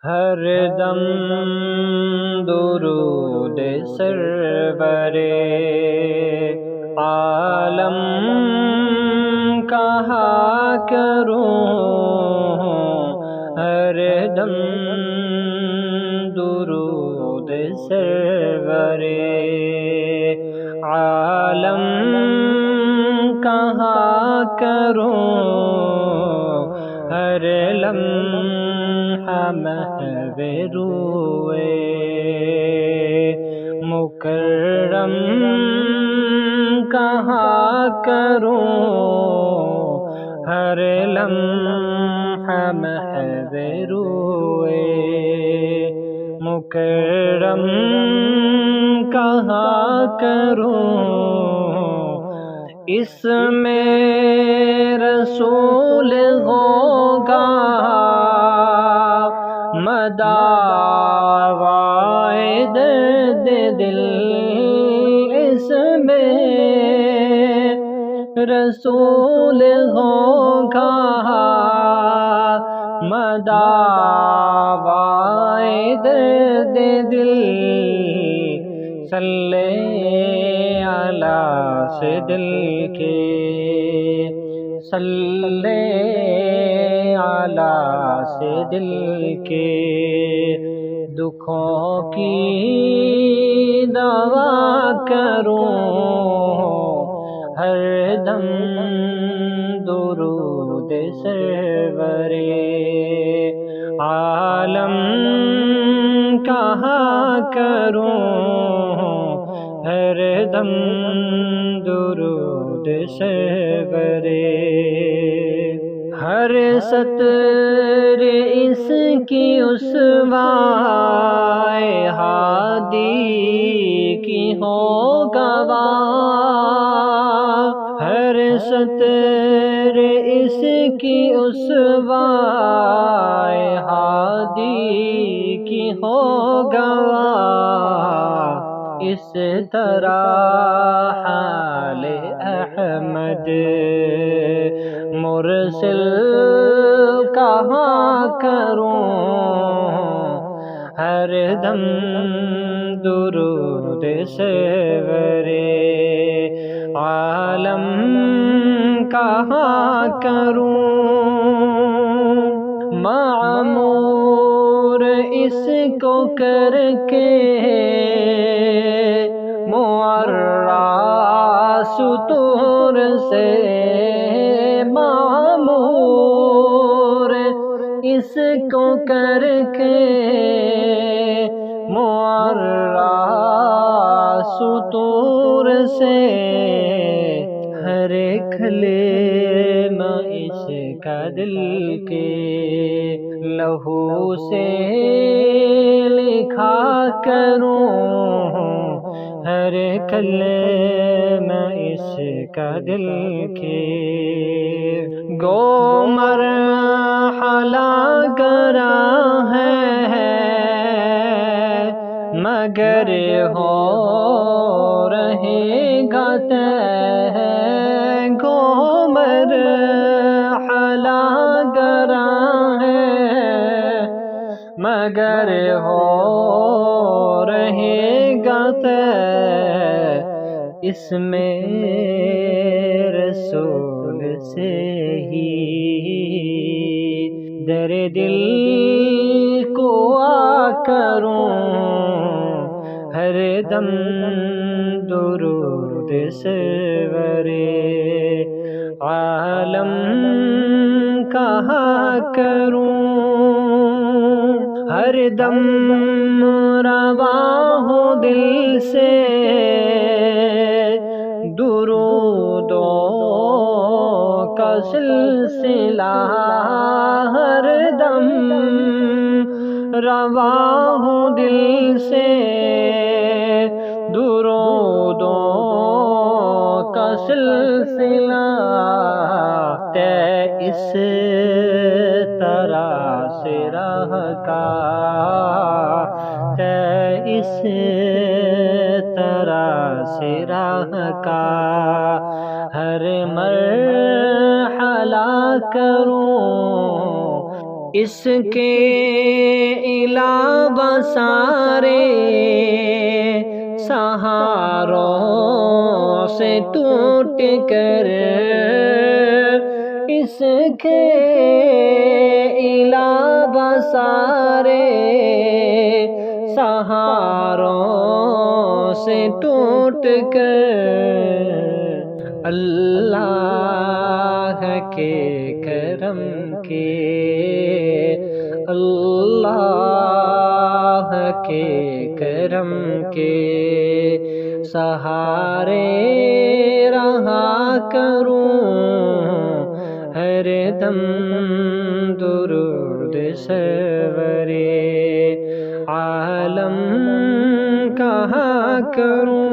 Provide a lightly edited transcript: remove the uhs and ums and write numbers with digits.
ہر دم درود سرور عالم کہا کروں، ہر دم درود سرور عالم کہا کروں، ہر لمحہ محو روئے مکرم کہا کروں، ہر لمحہ محو روئے مکرم کہا کروں، اس میں رسول ہوگا مداوائے درد دل، اس میں رسول ہوگا مداوائے درد دل، صلی علی سے دل کے، صلی علی سے دل کے دکھوں کی دوا کروں، ہر دم درود سرور عالم کہا کروں، ہر دم درود سرور، ہر سطر اس کی اسوائے ہادی کی ہو گواہ، ہر سطر اس کی اسوائے ہادی کی ہو گواہ، اس طرح حال احمد مرسل کہا کروں، ہر دم درود سرور عالم کہا کروں، معمور اس کو کر کے معرّا سطور سے، معمور اس کو کر کے معرّا سطور سے، ہر کلمہ اس کا دل کے لہو سے لکھا کروں، ہر کلمہ اس کا دل کے گو مرحلہ گراں ہے مگر ہو رہے گا طے، گو مرحلہ گراں ہے مگر ہو رہے گا طے، اس میں رسول سے ہی در دل کو آ کروں، ہر دم درود سرور عالم کہا کروں، ہر دم رواں ہو دل سے درودوں کا سلسلہ، ہر دم رواں ہو دل سے درودوں کا سلسلہ، تے اس طرح سے راہ کا، تے اس طرح سے راہ کا ہر مرحلہ کروں، اس کے سارے سہاروں سے ٹوٹ کر اس کے علاوہ سارے سہاروں سے ٹوٹ کر اللہ کے کرم کے، اللہ کے کرم کے سہارے رہا کروں ہر دم درود سرورِ عالم کہا کروں